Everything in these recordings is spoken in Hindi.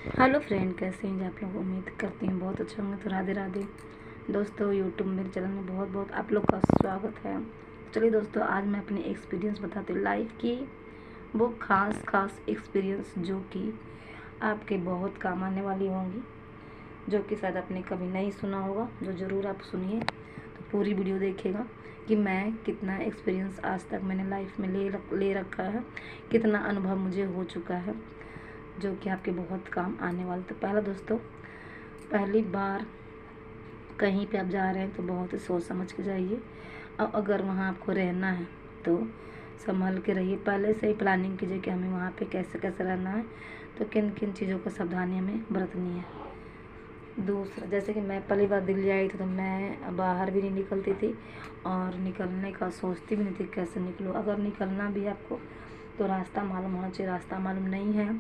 हेलो फ्रेंड, कैसे हैं आप लोग। उम्मीद करती हैं बहुत अच्छे होंगे। तो राधे राधे दोस्तों, यूट्यूब मेरे चैनल में बहुत बहुत आप लोग का स्वागत है। चलिए दोस्तों, आज मैं अपनी एक्सपीरियंस बताती हूँ, लाइफ की वो खास एक्सपीरियंस जो कि आपके बहुत काम आने वाली होंगी, जो कि शायद आपने कभी नहीं सुना होगा। जो ज़रूर आप सुनिए, तो पूरी वीडियो देखिएगा कि मैं कितना एक्सपीरियंस आज तक मैंने लाइफ में ले रखा है, कितना अनुभव मुझे हो चुका है, जो कि आपके बहुत काम आने वाले। तो पहला दोस्तों, पहली बार कहीं पे आप जा रहे हैं तो बहुत ही सोच समझ के जाइए, और अगर वहाँ आपको रहना है तो संभल के रहिए। पहले से ही प्लानिंग कीजिए कि हमें वहाँ पे कैसे कैसे रहना है, तो किन किन चीज़ों को सावधानी हमें बरतनी है। दूसरा, जैसे कि मैं पहली बार दिल्ली आई थी तो मैं बाहर भी नहीं निकलती थी, और निकलने का सोचती भी नहीं थी कैसे निकलूँ। अगर निकलना भी है आपको तो रास्ता मालूम होना चाहिए। रास्ता मालूम नहीं है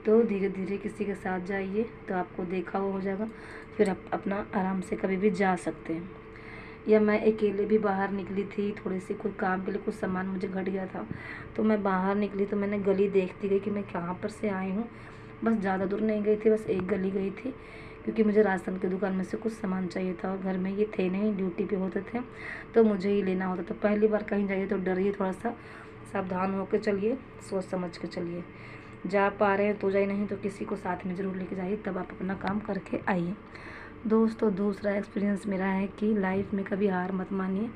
तो धीरे धीरे किसी के साथ जाइए, तो आपको देखा हुआ हो जाएगा, फिर आप अपना आराम से कभी भी जा सकते हैं। या मैं अकेले भी बाहर निकली थी, थोड़ी सी कोई काम के लिए, कुछ सामान मुझे घट गया था, तो मैं बाहर निकली तो मैंने गली देखती गई कि मैं कहाँ पर से आई हूँ। बस ज़्यादा दूर नहीं गई थी, बस एक गली गई थी, क्योंकि मुझे राशन की दुकान में से कुछ सामान चाहिए था, और घर में ये थे नहीं, ड्यूटी पे होते थे तो मुझे ही लेना होता। तो पहली बार कहीं जाइए तो डरिए, थोड़ा सा सावधान होकर चलिए, सोच समझ के चलिए। जा पा रहे हैं तो जाइए, नहीं तो किसी को साथ में ज़रूर लेके जाइए, तब आप अपना काम करके आइए। दोस्तों, दूसरा एक्सपीरियंस मेरा है कि लाइफ में कभी हार मत मानिए।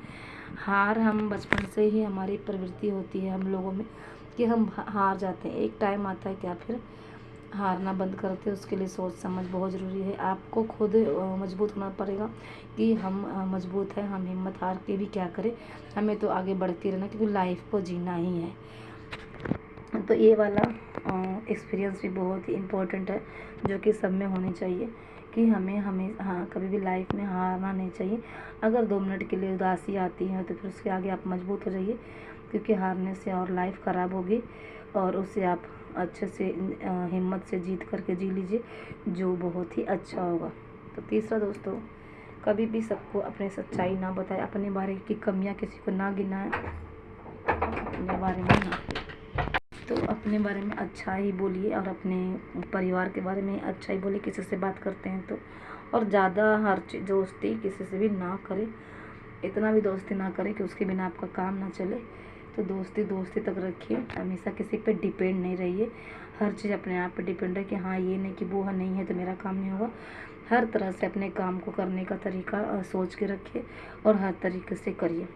हार हम बचपन से ही हमारी प्रवृत्ति होती है हम लोगों में कि हम हार जाते हैं। एक टाइम आता है क्या फिर हारना बंद करते हैं। उसके लिए सोच समझ बहुत ज़रूरी है। आपको खुद मजबूत होना पड़ेगा कि हम मजबूत हैं, हम हिम्मत हार के भी क्या करें, हमें तो आगे बढ़ते रहना, क्योंकि लाइफ को जीना ही है। तो ये वाला एक्सपीरियंस भी बहुत ही इम्पोर्टेंट है, जो कि सब में होनी चाहिए कि हमें हाँ, कभी भी लाइफ में हारना नहीं चाहिए। अगर 2 मिनट के लिए उदासी आती है तो फिर उसके आगे आप मजबूत हो जाइए, क्योंकि हारने से और लाइफ ख़राब होगी, और उससे आप अच्छे से हिम्मत से जीत करके जी लीजिए, जो बहुत ही अच्छा होगा। तो तीसरा दोस्तों, कभी भी सबको अपनी सच्चाई ना बताएं, अपने बारे की कमियां किसी को ना गिनाएं, अपने बारे में ना, तो अपने बारे में अच्छा ही बोलिए, और अपने परिवार के बारे में अच्छा ही बोलिए किसी से बात करते हैं तो। और ज़्यादा हर चीज़ दोस्ती किसी से भी ना करें, इतना भी दोस्ती ना करें कि उसके बिना आपका काम ना चले। तो दोस्ती दोस्ती तक रखिए, हमेशा किसी पे डिपेंड नहीं रहिए। हर चीज़ अपने आप पे डिपेंड है कि हाँ, ये नहीं कि वो नहीं है तो मेरा काम नहीं होगा। हर तरह से अपने काम को करने का तरीका सोच के रखिए, और हर तरीके से करिए।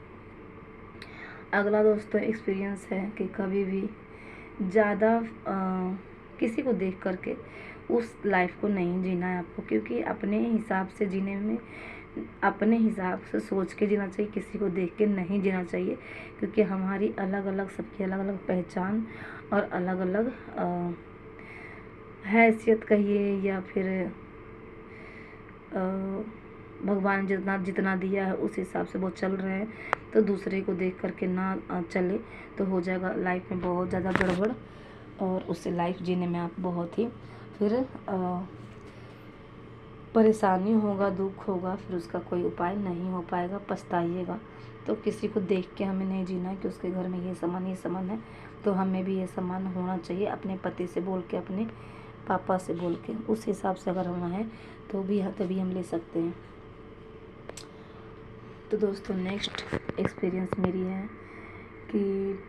अगला दोस्तों एक्सपीरियंस है कि कभी भी ज़्यादा किसी को देख करके उस लाइफ को नहीं जीना है आपको, क्योंकि अपने हिसाब से जीने में, अपने हिसाब से सोच के जीना चाहिए, किसी को देख के नहीं जीना चाहिए। क्योंकि हमारी अलग अलग, सबकी अलग अलग पहचान और अलग अलग हैसियत कहिए, या फिर भगवान जितना जितना दिया है उस हिसाब से वो चल रहे हैं। तो दूसरे को देख करके ना चले तो हो जाएगा लाइफ में बहुत ज़्यादा गड़बड़, और उससे लाइफ जीने में आप बहुत ही फिर परेशानी होगा, दुख होगा, फिर उसका कोई उपाय नहीं हो पाएगा, पछताइएगा। तो किसी को देख के हमें नहीं जीना है कि उसके घर में ये सामान है तो हमें भी ये सामान होना चाहिए। अपने पति से बोल के, अपने पापा से बोल के, उस हिसाब से अगर होना है तो भी तभी हम ले सकते हैं। तो दोस्तों, नेक्स्ट एक्सपीरियंस मेरी है कि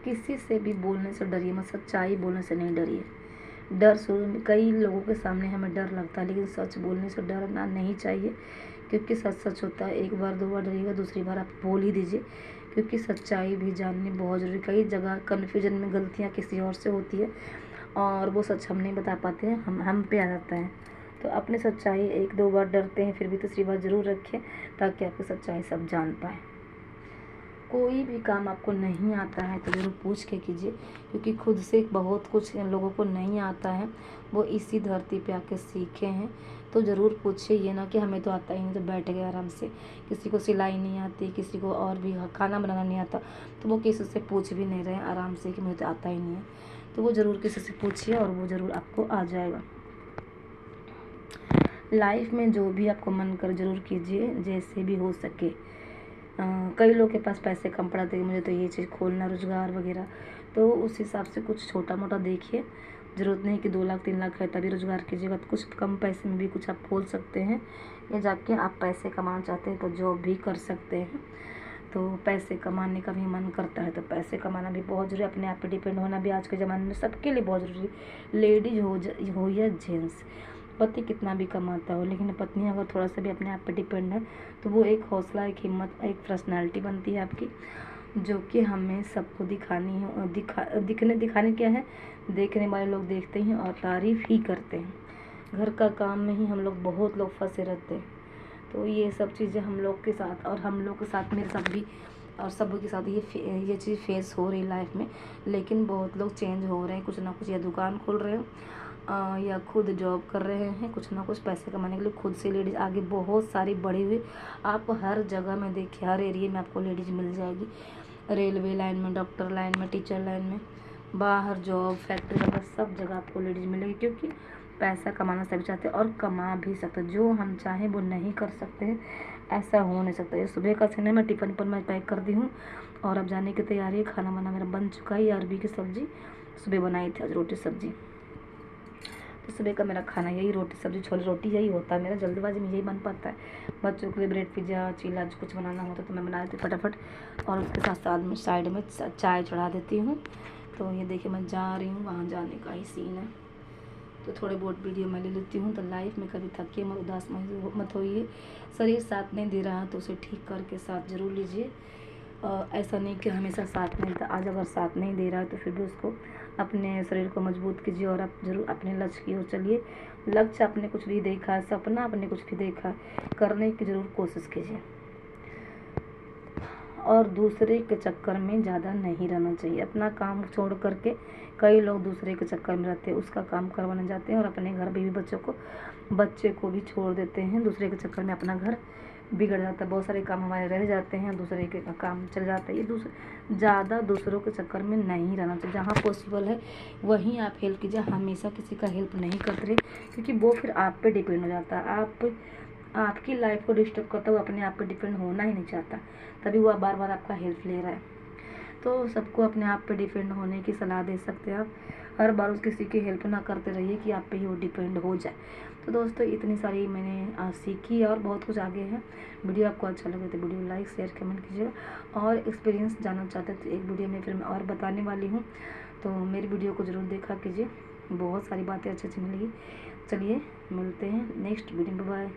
किसी से भी बोलने से डरिए मत, सच्चाई बोलने से नहीं डरिए। डर शुरू में कई लोगों के सामने हमें डर लगता है, लेकिन सच बोलने से डरना नहीं चाहिए, क्योंकि सच सच होता है। एक बार 2 बार डरिएगा, दूसरी बार आप बोल ही दीजिए, क्योंकि सच्चाई भी जाननी बहुत ज़रूरी। कई जगह कन्फ्यूजन में गलतियाँ किसी और से होती है, और वो सच हम नहीं बता पाते हैं, हम पे आ जाता है। तो अपनी सच्चाई 1-2 बार डरते हैं, फिर भी तीसरी बार ज़रूर रखें, ताकि आपकी सच्चाई सब जान पाएँ। कोई भी काम आपको नहीं आता है तो ज़रूर पूछ के कीजिए, क्योंकि खुद से बहुत कुछ लोगों को नहीं आता है, वो इसी धरती पे आके सीखे हैं। तो ज़रूर पूछिए, ये ना कि हमें तो आता ही नहीं तो बैठ गए आराम से। किसी को सिलाई नहीं आती, किसी को और भी खाना बनाना नहीं आता, तो वो किसी से पूछ भी नहीं रहे हैं आराम से कि मुझे तो आता ही नहीं है। तो वो ज़रूर किसी से पूछिए, और वो ज़रूर आपको आ जाएगा। लाइफ में जो भी आपको मन कर ज़रूर कीजिए, जैसे भी हो सके। कई लोग के पास पैसे कम पड़ाते हैं, मुझे तो ये चीज़ खोलना, रोज़गार वगैरह, तो उस हिसाब से कुछ छोटा मोटा देखिए, ज़रूरत नहीं कि 2 लाख 3 लाख है तभी रोज़गार कीजिएगा, तो कुछ कम पैसे में भी कुछ आप खोल सकते हैं, या जाके आप पैसे कमाना चाहते हैं तो जॉब भी कर सकते हैं। तो पैसे कमाने का भी मन करता है तो पैसे कमाना भी बहुत ज़रूरी है, अपने आप पे डिपेंड होना भी आज के ज़माने में सबके लिए बहुत ज़रूरी है, लेडीज हो या जेंट्स। पति कितना भी कमाता हो, लेकिन पत्नी अगर थोड़ा सा भी अपने आप पे डिपेंड है तो वो एक हौसला, एक हिम्मत, एक पर्सनालिटी बनती है आपकी, जो कि हमें सबको दिखानी है। दिखाने क्या है, देखने वाले लोग देखते हैं और तारीफ़ ही करते हैं। घर का काम में ही हम लोग बहुत लोग फंसे रहते हैं, तो ये सब चीज़ें हम लोग के साथ और हम लोग के साथ, मेरे साथ भी और सब के साथ ये चीज़ फेस हो रही लाइफ में। लेकिन बहुत लोग चेंज हो रहे हैं, कुछ ना कुछ या दुकान खोल रहे हैं या खुद जॉब कर रहे हैं, कुछ ना कुछ पैसे कमाने के लिए खुद से लेडीज़ आगे बहुत सारी बढ़ी हुई। आप हर जगह में देखिए, हर एरिया में आपको लेडीज़ मिल जाएगी, रेलवे लाइन में, डॉक्टर लाइन में, टीचर लाइन में, बाहर जॉब, फैक्ट्री वगैरह सब जगह आपको लेडीज़ मिलेगी, क्योंकि पैसा कमाना सभी चाहते हैं और कमा भी सकते हैं। जो हम चाहें वो नहीं कर सकते हैं, ऐसा हो नहीं सकता। ये सुबह का सीन है, मैं टिफ़िन पर मैं पैक कर दी हूँ और अब जाने की तैयारी है। खाना वाना मेरा बन चुका है, अरबी की सब्ज़ी सुबह बनाई थी, आज रोटी सब्ज़ी। तो सुबह का मेरा खाना यही रोटी सब्ज़ी छोले रोटी यही होता है मेरा, जल्दबाजी में यही बन पाता है। बच्चों के लिए ब्रेड पिज़्ज़ा चीला कुछ बनाना होता तो मैं बना देती फटाफट, और उसके साथ साथ में साइड में चाय चढ़ा देती हूँ। तो ये देखिए मैं जा रही हूँ, वहाँ जाने का ही सीन है, तो थोड़े बहुत वीडियो मैं ले लेती हूँ। तो लाइफ में कभी थकिए मत, उदास मत होइए। शरीर साथ नहीं दे रहा तो उसे ठीक करके साथ ज़रूर लीजिए। ऐसा नहीं कि हमेशा साथ नहीं देता, आज अगर साथ नहीं दे रहा है तो फिर भी उसको, अपने शरीर को मजबूत कीजिए और आप ज़रूर अपने लक्ष्य की ओर चलिए। लक्ष्य आपने कुछ भी देखा है, सपना आपने कुछ भी देखा है, करने की ज़रूर कोशिश कीजिए, और दूसरे के चक्कर में ज़्यादा नहीं रहना चाहिए। अपना काम छोड़ करके कई लोग दूसरे के चक्कर में रहते हैं, उसका काम करवाने जाते हैं और अपने घर बीवी बच्चे को भी छोड़ देते हैं, दूसरे के चक्कर में अपना घर बिगड़ जाता है। बहुत सारे काम हमारे रह जाते हैं, दूसरे के काम चल जाता है। ये ज़्यादा दूसरों के चक्कर में नहीं रहना चाहिए। जहाँ पॉसिबल है वहीं आप हेल्प कीजिए, हमेशा किसी का हेल्प नहीं करते रहे, क्योंकि वो फिर आप पे डिपेंड हो जाता है। आपकी लाइफ को डिस्टर्ब करता है, वो अपने आप पे डिपेंड होना ही नहीं चाहता, तभी वो बार बार आपका हेल्प ले रहा है। तो सबको अपने आप पे डिपेंड होने की सलाह दे सकते हैं आप। हर बार उस किसी की हेल्प ना करते रहिए कि आप पे ही वो डिपेंड हो जाए। तो दोस्तों इतनी सारी मैंने सीखी और बहुत कुछ आगे है। वीडियो आपको अच्छा लगे तो वीडियो लाइक शेयर कमेंट कीजिएगा, और एक्सपीरियंस जानना चाहते हैं तो एक वीडियो में फिर मैं और बताने वाली हूँ, तो मेरी वीडियो को ज़रूर देखा कीजिए, बहुत सारी बातें अच्छी अच्छी मिलेगी। चलिए मिलते हैं नेक्स्ट वीडियो में, बाय।